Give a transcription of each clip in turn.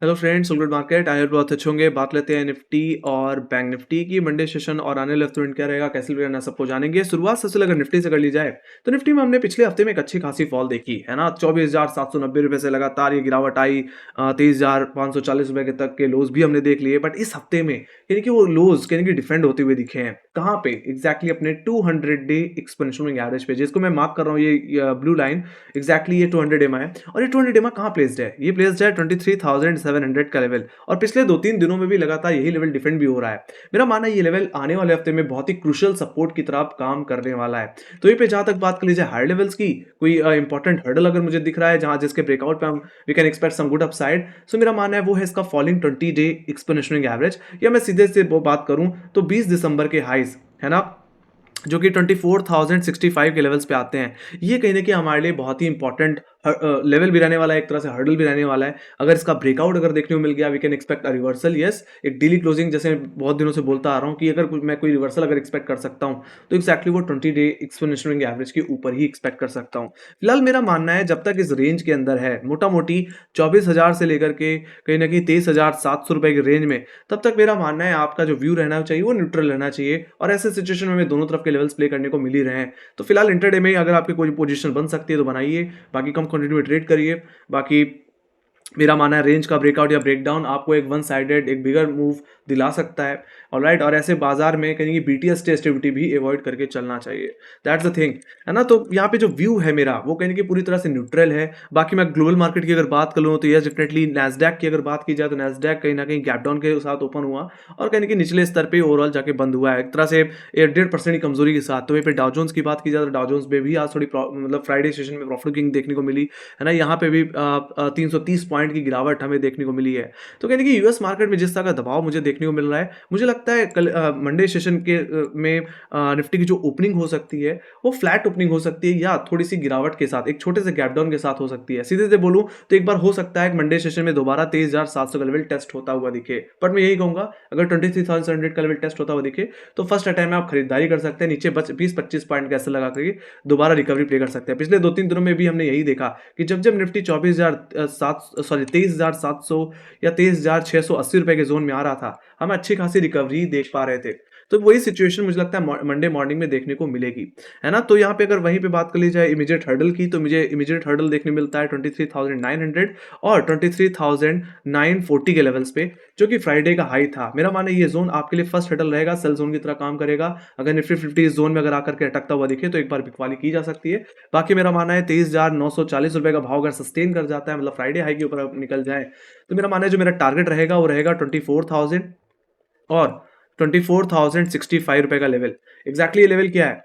Hello friends, good market. I hope बहुत अच्छे होंगे। बात लेते हैं निफ्टी और बैंक निफ्टी की मंडे सेशन और आने वाले हफ्ते में क्या रहेगा, कैसे करना, सबको जानेंगे। शुरुआत सबसे अगर निफ्टी से कर ली जाए तो निफ्टी में हमने पिछले हफ्ते में एक अच्छी खासी फॉल देखी है ना। 24,790 रुपये से लगातार ये गिरावट आई। 23,540 रुपये के तक के लोज भी हमने देख लिए। बट इस हफ्ते में यानी कि वो लोज यानी कि डिफेंड होते हुए दिखे हैं। कहाँ पे एग्जैक्टली अपने 200 डे एक्सपोनेंशियल एवरेज पे, जिसको मैं मार्क कर रहा हूँ, ये ब्लू लाइन एग्जैक्टली ये 200 एमा है। और ये 200 एमा कहाँ प्लेस्ड है? ये प्लेस्ड है 23,700 का लेवल। और पिछले 2-3 दिनों में भी लगातार यही लेवल डिफेंड भी हो रहा है। मेरा मानना है ये लेवल आने वाले हफ्ते में बहुत ही क्रूशियल सपोर्ट की तरह काम करने वाला है। तो ये पे जहां तक बात कर लीजिए हायर लेवल्स की, कोई इंपॉर्टेंट हर्डल अगर मुझे दिख रहा है जहां जिसके ब्रेकआउट पे हम we can expect some good upside. So मेरा मानना है वो है इसका फॉलिंग 20 डे एक्सपोनेंशियल एवरेज। या मैं सीधे से वो बात करूं तो 20 दिसंबर के हाइज है ना, जो कि 24,065 के लेवल्स पे आते हैं। ये कहीं न कहीं हमारे लिए बहुत ही इंपॉर्टेंट लेवल भी रहने वाला है, एक तरह से हर्डल भी रहने वाला है। अगर इसका ब्रेकआउट अगर देखने को मिल गया, we can expect a reversal. Yes, एक डेली क्लोजिंग, जैसे बहुत दिनों से बोलता आ रहा हूँ कि अगर मैं कोई रिवर्सल अगर एक्सपेक्ट कर सकता हूँ, तो एक्जेक्टली वो 20 डे एक्सपोनेंशियल एवरेज के ऊपर ही एक्सपेक्ट कर सकता हूँ। फिलहाल मेरा मानना है जब तक इस रेंज के अंदर है, मोटा-मोटी 24,000 से लेकर के कहीं न कहीं 23,700 रुपए की रेंज में, तब तक मेरा मानना है आपका जो व्यू रहना चाहिए वो न्यूट्रल रहना चाहिए। और ऐसे सिचुएशन में हमें दोनों तरफ के लेवल्स प्ले करने को मिल ही रहे हैं। तो फिलहाल इंटरडे में अगर आपकी कोई पोजीशन बन सकती है तो बनाइए, बाकी कम क्वांटिटी में ट्रेड करिए। बाकी मेरा मानना है रेंज का ब्रेकआउट या ब्रेकडाउन आपको एक वन साइडेड एक बिगर मूव दिला सकता है। ऑलराइट, और ऐसे बाजार में कहीं बीटीएस टेस्टिविटी भी अवॉइड करके चलना चाहिए। दैट्स द थिंग, है ना। तो यहाँ पे जो व्यू है मेरा वो कहीं पूरी तरह से न्यूट्रल है। बाकी मैं ग्लोबल मार्केट की अगर बात करूँ तो यस डेफिनेटली नैस्डैक की अगर बात की जाए तो नैस्डैक कहीं ना कहीं गैप डाउन के साथ ओपन हुआ और कहीं निचले स्तर पे ओवरऑल जाके बंद हुआ है, एक तरह से 1.5% की कमजोरी के साथ। तो वहीं पे डाउजोन्स की बात की जाए तो डाउजोन्स में भी आज थोड़ी मतलब फ्राइडे सेशन में प्रॉफिट बुकिंग देखने को मिली, है ना। यहाँ पे भी 330 पॉइंट की गिरावट हमें देखने को मिली है। तो कहने कि यूएस मार्केट में जिस तरह का दबाव मुझे देखने को मिल रहा है, मुझे लगता है कल मंडे सेशन के में निफ्टी की जो ओपनिंग हो सकती है वो फ्लैट ओपनिंग हो सकती है या थोड़ी सी गिरावट के साथ एक छोटे से गैप डाउन के साथ हो सकती है। सीधे से बोलूं तो एक बार हो सकता है मंडे सेशन में दोबारा 23,700 का लेवल टेस्ट होता हुआ दिखे। बट मैं यही कहूंगा अगर 23,700 का लेवल टेस्ट होता हुआ दिखे तो फर्स्ट अटैम्प में आप खरीदारी कर सकते हैं, नीचे 20-25 पॉइंट कैसे लगा करके दोबारा रिकवरी प्ले कर सकते हैं। पिछले 2-3 दिनों में भी हमने यही देखा कि जब जब निफ्टी 23,680 या 23,680 रुपए के जोन में आ रहा था, हम अच्छी खासी रिकवरी देख पा रहे थे। तो वही सिचुएशन मुझे लगता है मंडे मॉर्निंग में देखने को मिलेगी, है ना। तो यहाँ पे अगर वहीं पे बात कर ली जाए इमीडिएट हर्डल की, तो मुझे इमीडिएट हर्डल देखने मिलता है 23,900 और 23,940 के लेवल्स पे, जो कि फ्राइडे का हाई था। मेरा मानना है ये जोन आपके लिए फर्स्ट हर्डल रहेगा, सेल जोन की तरह काम करेगा। अगर निफ्टी 50 इस जोन में अगर आकर के अटकता हुआ दिखे तो एक बार बिकवाली की जा सकती है। बाकी मेरा मानना है 23,940 रुपए का भाव अगर सस्टेन कर जाता है, मतलब फ्राइडे हाई के ऊपर निकल जाए, तो मेरा मानना है जो मेरा टारगेट रहेगा वो रहेगा 24,000 और 24,065 रुपए का लेवल। एग्जैक्टली ये लेवल क्या है?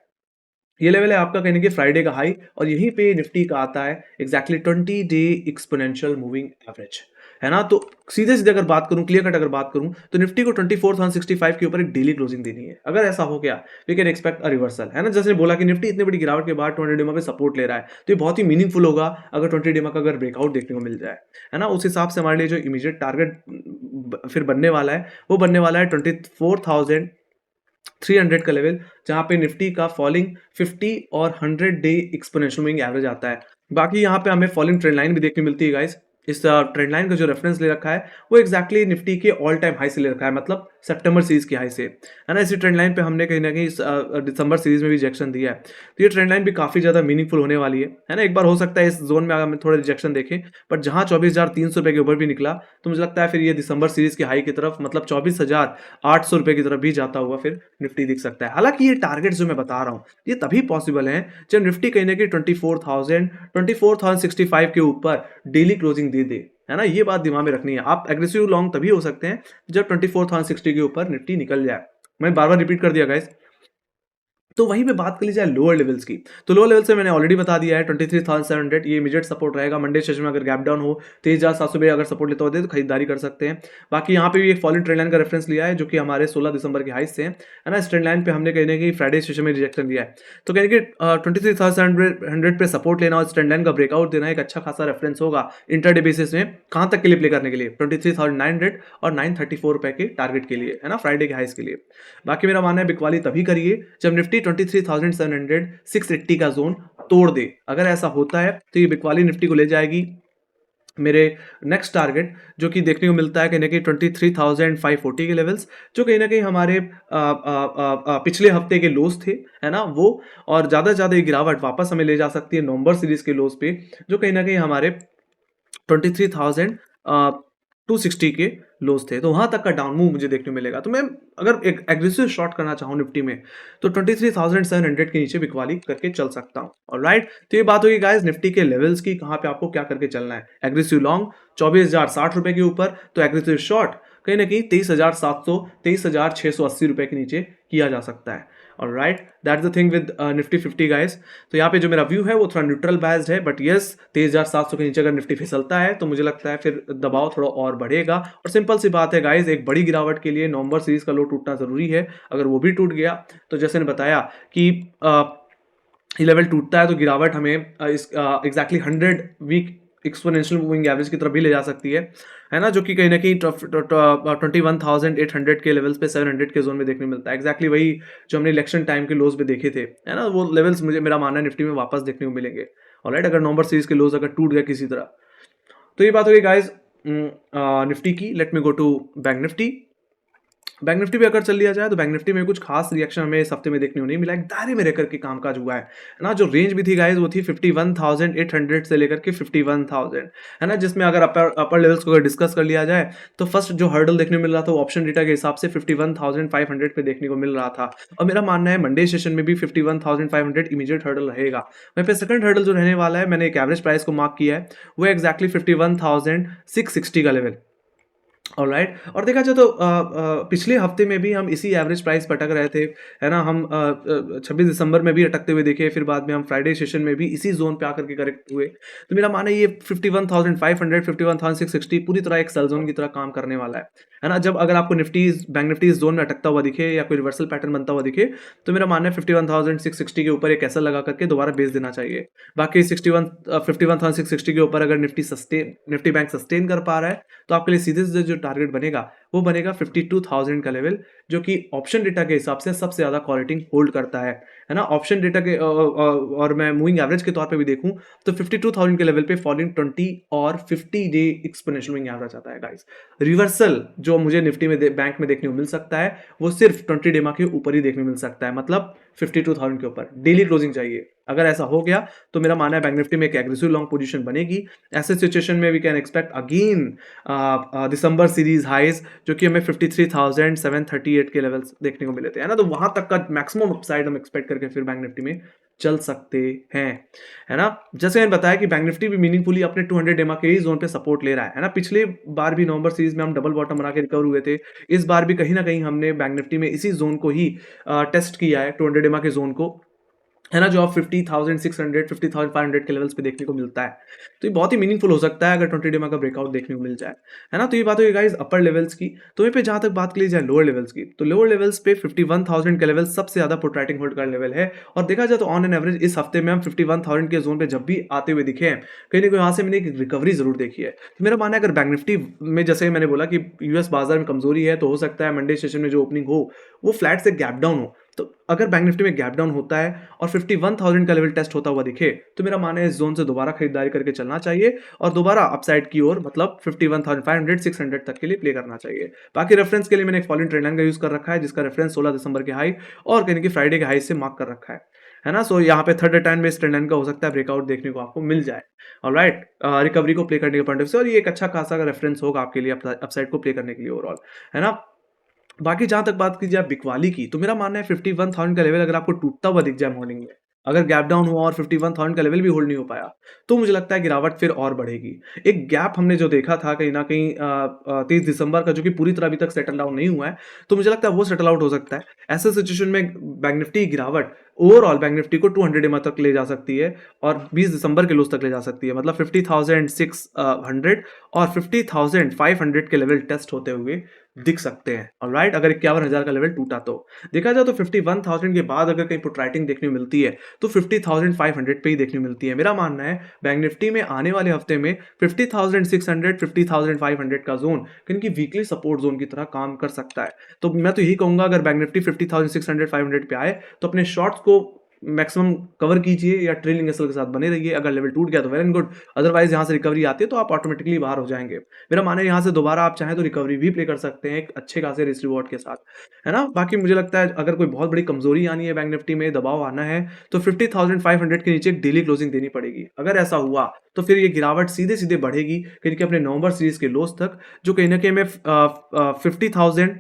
ये लेवल है आपका कहने की फ्राइडे का हाई, और यहीं पे निफ्टी का आता है exactly 20 day exponential moving average, है ना। तो सीधे सीधे अगर बात करूं, क्लियर कट अगर बात करूं, तो निफ्टी को 24,165 के ऊपर एक डेली क्लोजिंग देनी है। अगर ऐसा हो गया we can expect a reversal, है ना। जैसे बोला कि निफ्टी इतनी बड़ी गिरावट के बाद 20 डेमा पे सपोर्ट ले रहा है, तो ये बहुत ही मीनिंगफुल होगा अगर 20 डेमा का अगर ब्रेकआउट देखने को मिल जाए, है ना। उस हिसाब से हमारे लिए जो इमीडिएट टारगेट फिर बनने वाला है वो बनने वाला है 24,300 का लेवल, जहां पे निफ्टी का फॉलिंग 50 और 100 डे एक्सपोनेंशियल मूविंग एवरेज आता है। बाकी यहाँ पे हमें फॉलिंग ट्रेंड लाइन भी देखने मिलती है गाइस। इस ट्रेंड लाइन का जो रेफरेंस ले रखा है वो एग्जैक्टली निफ्टी के ऑल टाइम हाई से ले रखा है, मतलब सितंबर सीरीज की हाई से, है ना। इसी ट्रेंड लाइन पे हमने कहीं ना कहीं दिसंबर सीरीज में भी रिजेक्शन दिया है। तो ये ट्रेंड लाइन भी काफी ज्यादा मीनिंगफुल होने वाली है ना। एक बार हो सकता है इस जोन में अगर हम थोड़ा रिजेक्शन देखें, बट जहां 24,300 रुपए के ऊपर भी निकला, तो मुझे लगता है फिर ये दिसंबर सीरीज की हाई की तरफ, मतलब 24,800 रुपए की तरफ भी जाता हुआ फिर निफ्टी दिख सकता है। हालांकि ये टारगेट जो मैं बता रहा हूँ ये तभी पॉसिबल है जब निफ्टी कहीं ना कहीं 24,065 के ऊपर डेली क्लोजिंग दे दे, है ना। ये बात दिमाग में रखनी है। आप एग्रेसिव लॉन्ग तभी हो सकते हैं जब 24,060 के ऊपर निफ्टी निकल जाए। मैं बार बार रिपीट कर दिया गाइस। तो वहीं पे बात कर ली जाए लोअर लेवल्स की, तो लोअर लेवल से मैंने ऑलरेडी बता दिया है 23,700, ये इमीडिएट सपोर्ट रहेगा। मंडे सेशन में अगर गैप डाउन हो 23,700 पे अगर सपोर्ट लेता होते तो खरीदारी कर सकते हैं। बाकी यहाँ पे भी एक फॉलिंग ट्रेंड लाइन का रेफरेंस लिया है जो कि हमारे 16 दिसंबर के हाई से है ना। इस ट्रेंड लाइन पे हमने कहने की फ्राइडे सेशन में रिजेक्शन दिया है, तो कहने की 23,700 पे सपोर्ट लेना और इस ट्रेंड लाइन का ब्रेकआउट देना एक अच्छा खासा रेफरेंस होगा इंटरडे बेसिस में। कहाँ तक के लिए प्ले करने के लिए? 23,900 और 934 रुपए के टारगेट के लिए, है ना, फ्राइडे के हाइस के लिए। बाकी मेरा मानना है बिकवाली तभी करिए जब निफ्टी 23,700 680 का जोन तोड़ दे। अगर ऐसा होता है तो ये बिकवाली निफ्टी को ले जाएगी मेरे नेक्स्ट टारगेट जो कि देखने को मिलता है कहीं न कहीं 23,540 के लेवल्स, जो कहीं न कहीं हमारे पिछले हफ्ते के लोज़ थे, है ना? वो और ज़्यादा से ज़्यादा ये गिरावट वापस हमें ले जा सकती है नवंबर सीरीज़ के लोज़ पे, जो कहीं न कहीं हमारे 23,000 260 के लोज़ थे, तो वहाँ तक का डाउन मूव मुझे देखने को मिलेगा। तो मैं अगर एक एग्रेसिव शॉट करना चाहूँ निफ्टी में, तो 23,700 के नीचे बिकवाली करके चल सकता हूँ। ऑलराइट, तो ये बात होगी गाइस निफ्टी के लेवल्स की, कहाँ पे आपको क्या करके चलना है। एग्रेसिव लॉन्ग 24,060 रुपए के ऊपर, तो एग्रेसिव शॉर्ट कहीं न कहीं 23,700 23,680 रुपए के नीचे किया जा सकता है। Alright, that's the thing with Nifty 50 guys. तो यहाँ पे जो मेरा व्यू है वो थोड़ा न्यूट्रल बायस्ड है, बट यस 23,700 के नीचे अगर निफ्टी फिसलता है तो मुझे लगता है फिर दबाव थोड़ा और बढ़ेगा। और सिंपल सी बात है गाइस, एक बड़ी गिरावट के लिए नवंबर सीरीज का लो टूटना जरूरी है। अगर वो भी टूट गया तो जैसे मैंने बताया कि ये लेवल टूटता है तो गिरावट हमें इस exactly 100 week exponential moving average की तरफ भी ले जा सकती है ना? जो कि कहीं ना कहीं 21,800 के लेवल्स पे 700 के जोन में देखने मिलता है। एग्जैक्टली वही जो हमने इलेक्शन टाइम के लोज पे देखे थे, है ना? वो लेवल्स मुझे मेरा मानना है निफ्टी में वापस देखने को मिलेंगे। ऑलराइट, अगर नवंबर सीरीज के लोज अगर टूट गया किसी तरह, तो ये बात होगी गाइस निफ्टी की। Let me go to Bank Nifty. Bank Nifty भी अगर चल लिया जाए तो बैंक निफ्टी में कुछ खास रिएक्शन हमें इस हफ्ते में देखने को नहीं मिला। एक दायरे में रहकर के कामकाज हुआ है ना? जो रेंज भी थी गाइस वो थी 51,800 से लेकर के 51,000, है ना? जिसमें अगर अपर लेवल्स को अगर डिस्कस कर लिया जाए तो फर्स्ट जो हर्डल देखने को मिल रहा था वो ऑप्शन डेटा के हिसाब से 51,500 पे देखने को मिल रहा था। और मेरा मानना है मंडे सेशन में भी 51,500 इमीडिएट हर्डल रहेगा। वहीं पे सेकंड हर्डल जो रहने वाला है, मैंने एक एवरेज प्राइस को मार्क किया है, वो एक्जैक्टली 51,660 का लेवल। ऑलराइट, और देखा जाए तो पिछले हफ्ते में भी हम इसी एवरेज प्राइस पर अटक रहे थे, है ना? हम 26 दिसंबर में भी अटकते हुए दिखे, फिर बाद में हम फ्राइडे सेशन में भी इसी जोन पे आकर के करेक्ट हुए। तो मेरा मानना है ये 51,500 51,660 पूरी तरह एक सेल जोन की तरह काम करने वाला है ना? जब अगर आपको निफ्टी बैंक निफ्टी इस जोन में अटकता हुआ दिखे या कोई रिवर्सल पैटर्न बनता हुआ दिखे, तो मेरा मानना है 51,660 के ऊपर एक ऐसा लगा करके दोबारा बेच देना चाहिए। बाकी 51,660 के ऊपर अगर निफ्टी बैंक सस्टेन कर पा रहा है, तो आपके लिए सीधे सीधे जो टारगेट बनेगा वो बनेगा 52,000 का लेवल, जो कि ऑप्शन डेटा के हिसाब से सबसे ज्यादा क्वालिटी होल्ड करता है ना? ऑप्शन डेटा के और मैं मूविंग एवरेज के तौर पे भी देखूं तो 52,000 के लेवल पे फॉलिंग 20 और 50 डे एक्सपोनेंशियल मूविंग एवरेज आता है गाइस। रिवर्सल जो मुझे निफ्टी में बैंक में देखने को मिल सकता है वो सिर्फ 20 डेमा के ऊपर ही देखने को मिल सकता है, मतलब 52,000 के ऊपर डेली क्लोजिंग चाहिए। अगर ऐसा हो गया तो मेरा मानना है बैंक निफ्टी में एक एग्रेसिव लॉन्ग पोजीशन बनेगी। ऐसे सिचुएशन में we can expect again December series highs, जो कि हमें 53,738 के लेवल्स देखने को मिले थे, है ना? तो वहां तक का मैक्सिमम अपसाइड हम एक्सपेक्ट करके फिर बैंक निफ्टी में चल सकते हैं, है ना? जैसे मैंने बताया कि बैंक निफ्टी भी मीनिंगफुली अपने 200 डेमा के ही जोन पे सपोर्ट ले रहा है ना? पिछले बार भी नवंबर सीरीज में हम डबल बॉटम बना के रिकवर हुए थे। इस बार भी कहीं ना कहीं हमने बैंक निफ्टी में इसी जोन को ही टेस्ट किया है, 200 डेमा के जोन को, है ना? जो आप 50,600 50,500 के लेवल्स पे देखने को मिलता है। तो ये बहुत ही मीनिंगफुल हो सकता है अगर 20 डेमा का ब्रेकआउट देखने को मिल जाए, है ना? तो ये बात हुई गाइस अपर लेवल्स की। तो वहीं पे जहां तक बात की जाए लोअर लेवल्स की, तो लोअर लेवल्स पे 51,000 का लेवल सबसे ज्यादा प्रोट्रैक्टिंग होल्ड का लेवल है। और देखा जाए तो ऑन एन एवरेज इस हफ्ते में हम 51,000 के जोन पे जब भी आते हुए दिखे हैं, कहीं ना कहीं वहां से मैंने एक रिकवरी जरूर देखी है। तो मेरा मानना है अगर बैंक निफ्टी में, जैसे मैंने बोला कि यूएस बाजार में कमजोरी है, तो हो सकता है मंडे सेशन में जो ओपनिंग हो वो फ्लैट से गैप डाउन हो। तो अगर बैंक निफ्टी में गैप डाउन होता है और 51,000 का लेवल टेस्ट होता हुआ दिखे, तो मेरा मानना है इस जोन से दोबारा खरीदारी करके चलना चाहिए और दोबारा अपसाइड की ओर, मतलब 51,500 600 तक के लिए प्ले करना चाहिए। बाकी रेफरेंस के लिए मैंने एक फॉलिंग ट्रेंड लाइन का यूज कर रखा है, जिसका रेफरेंस 16 दिसंबर के हाई और कहीं फ्राइडे के हाई से मार्क कर रखा है ना? सो यहाँ पे थर्ड टाइम में इस ट्रेंड लाइन का हो सकता है ब्रेकआउट देखने को आपको मिल जाए। ऑलराइट, रिकवरी को प्ले करने के पॉइंट ऑफ से, और ये एक अच्छा खासा रेफरेंस होगा आपके लिए अपसाइड को प्ले करने के लिए ओवरऑल, है ना? बाकी जहाँ तक बात की जाए बिकवाली की, तो मेरा मानना है 51,000 का लेवल अगर आपको टूटता हुआ दिख जाए मॉर्निंग में, अगर गैप डाउन हुआ और 51,000 का लेवल भी होल्ड नहीं हो पाया, तो मुझे लगता है गिरावट फिर और बढ़ेगी। एक गैप हमने जो देखा था कहीं न कहीं 30 दिसंबर का, जो कि पूरी तरह अभी तक सेटल डाउन नहीं हुआ है, तो मुझे लगता है वो सेटल आउट हो सकता है। ऐसे सिचुएशन में बैंक निफ्टी की गिरावट ओवरऑल बैंक निफ्टी को 200 EMA तक ले जा सकती है और 20 दिसंबर के लोज तक ले जा सकती है, मतलब 50,600 और 50,500 के लेवल टेस्ट होते हुए दिख सकते हैं। ऑलराइट, अगर 51,000 का लेवल टूटा तो देखा जाए तो 51,000 के बाद अगर कहीं पुटराइटिंग देखने को मिलती है तो 50,500 पे ही देखने को मिलती है। मेरा मानना है बैंक निफ्टी में आने वाले हफ्ते में 50,600 50,500 का जोन क्योंकि वीकली सपोर्ट जोन की तरह काम कर सकता है। तो मैं तो यही कहूंगा अगर बैंक निफ्टी 50,600 500 पे आए तो अपने शॉर्ट्स को मैक्सिमम कवर कीजिए या ट्रेलिंग एसएल के साथ बने रहिए। अगर लेवल टूट गया तो वेल एंड गुड, अदरवाइज यहाँ से रिकवरी आती है तो आप ऑटोमेटिकली बाहर हो जाएंगे। मेरा मानना है यहाँ से दोबारा आप चाहें तो रिकवरी भी प्ले कर सकते हैं एक अच्छे खासे रिस्क रिवॉर्ड के साथ, है ना। बाकी मुझे लगता है अगर कोई बहुत बड़ी कमजोरी आनी है, बैंक निफ्टी में दबाव आना है, तो 50,500 के नीचे एक डेली क्लोजिंग देनी पड़ेगी। अगर ऐसा हुआ तो फिर ये गिरावट सीधे सीधे बढ़ेगी कहीं कि अपने नवंबर सीरीज के लोस तक, जो कहीं ना कहीं में 50,000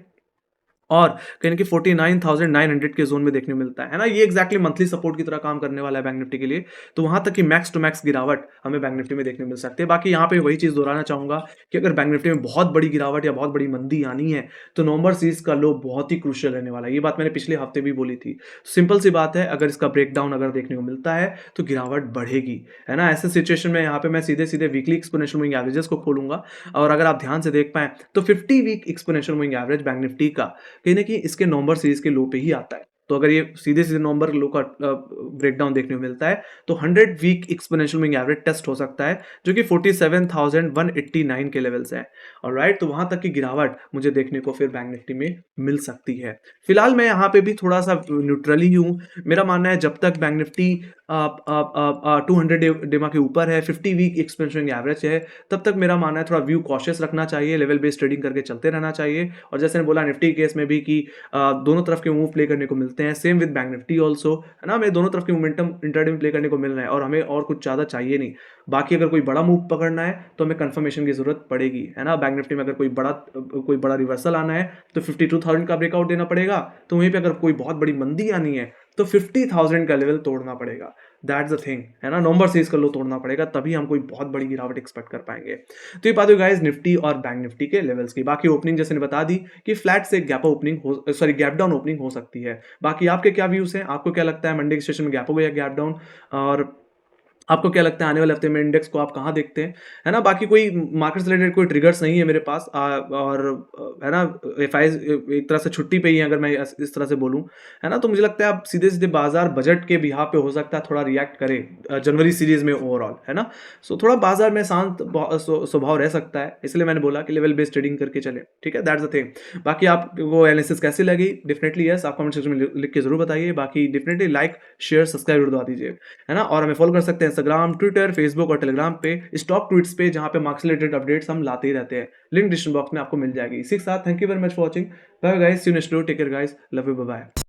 और कहीं न कहीं 49,900 के ज़ोन में देखने को मिलता है ना? ये एक्ज़ैक्टली मंथली सपोर्ट की तरह काम करने वाला है बैंक निफ्टी के लिए। तो वहाँ तक की मैक्स टू मैक्स गिरावट हमें बैंक निफ्टी में देखने को मिल सकती है। बाकी यहाँ पे वही चीज़ दोहराना चाहूँगा कि अगर बैंक निफ्टी में बहुत बड़ी गिरावट या बहुत बड़ी मंदी आनी है, तो नवंबर सीरीज़ का लो बहुत ही क्रूशियल रहने वाला है। ये बात मैंने पिछले हफ्ते भी बोली थी। सिंपल सी बात है, अगर इसका ब्रेकडाउन अगर देखने को मिलता है, तो गिरावट बढ़ेगी, है ना? ऐसे सिचुएशन में यहाँ पे मैं सीधे-सीधे वीकली एक्सपोनेंशियल मूविंग एवरेजेस को खोलूँगा और अगर आप ध्यान से देख पाएँ, तो 50 week exponential moving average Bank Nifty का कहीं न कहीं इसके नवंबर सीरीज के लो पे ही आता है। तो अगर ये सीधे-सीधे नवंबर लो का ब्रेकडाउन देखने को मिलता है, तो 100 week exponential moving average test हो सकता है, जो कि 47,189 के लेवल्स है। ऑलराइट, तो वहाँ तक की गिरावट मुझे देखने को फिर बैंक निफ्टी में मिल सकती है। फिलहाल मैं यहाँ पे भी थोड़ा-सा न्यूट्रल ही हूँ। मेरा मानना है जब तक बैंक निफ्टी 200 डेमा के ऊपर है, 50 वीक एक्सपोनेंशियल एवरेज है, तब तक मेरा मानना है थोड़ा व्यू कॉशियस रखना चाहिए, लेवल बेस्ड ट्रेडिंग करके चलते रहना चाहिए। और जैसे मैंने बोला निफ्टी केस में भी कि दोनों तरफ के मूव प्ले करने को मिलते हैं, same with bank Nifty also, है ना। हमें दोनों तरफ के मोमेंटम इंट्राडे में प्ले करने को मिल रहा है और हमें और कुछ ज़्यादा चाहिए नहीं। बाकी अगर कोई बड़ा मूव पकड़ना है तो हमें कंफर्मेशन की जरूरत पड़ेगी, है ना। बैंक निफ्टी में अगर कोई बड़ा रिवर्सल आना है तो 52,000 का ब्रेकआउट देना पड़ेगा। तो वहीं पे अगर कोई बहुत बड़ी मंदी आनी है तो 50,000 का लेवल तोड़ना पड़ेगा। दैट्स द थिंग, है ना। नवंबर सीरीज का लो तोड़ना पड़ेगा, तभी हम कोई बहुत बड़ी गिरावट एक्सपेक्ट कर पाएंगे। तो ये बात हुई गाइस निफ्टी और बैंक निफ्टी के लेवल्स की। बाकी ओपनिंग जैसे ने बता दी कि फ्लैट से गैप डाउन ओपनिंग हो सकती है। बाकी आपके क्या व्यूज हैं? आपको क्या लगता है मंडे के सेशन में गैप हो गया गैप डाउन? और आपको क्या लगता है आने वाले हफ्ते में इंडेक्स को आप कहाँ देखते हैं? है ना? बाकी कोई मार्केट से रिलेटेड कोई ट्रिगर्स नहीं है मेरे पास, और है ना, एफआईज़ एक तरह से छुट्टी पे ही है, अगर मैं इस तरह से बोलूँ, है ना? तो मुझे लगता है अब सीधे-सीधे बाज़ार बजट के बिहाफ़ पे हो सकता है थोड़ा रिएक्ट करे जनवरी सीरीज़ में ओवरऑल, है ना? सो थोड़ा बाज़ार में शांत स्वभाव रह सकता है, इसलिए मैंने बोला कि लेवल बेस्ड ट्रेडिंग करके चलें, ठीक है? That's the thing. बाकी आपको एनालिसिस कैसी लगी? डेफिनिटली येस, आप कमेंट सेक्शन में लिख के ज़रूर बताइए। बाकी डेफिनिटली लाइक, शेयर, सब्सक्राइब जरूर दबा दीजिए, है ना। और हमें फॉलो कर सकते हैं इंस्टाग्राम, ट्विटर, फेसबुक और टेलीग्राम पे, स्टॉक ट्वीट्स पे, जहां पे मार्केट रिलेटेड अपडेट्स हम लाते ही रहते हैं। लिंक डिस्क्रिप्शन बॉक्स में आपको मिल जाएगी। इसी के साथ thank you very much for watching. Bye guys, see you next video, take care guys, love you, bye bye.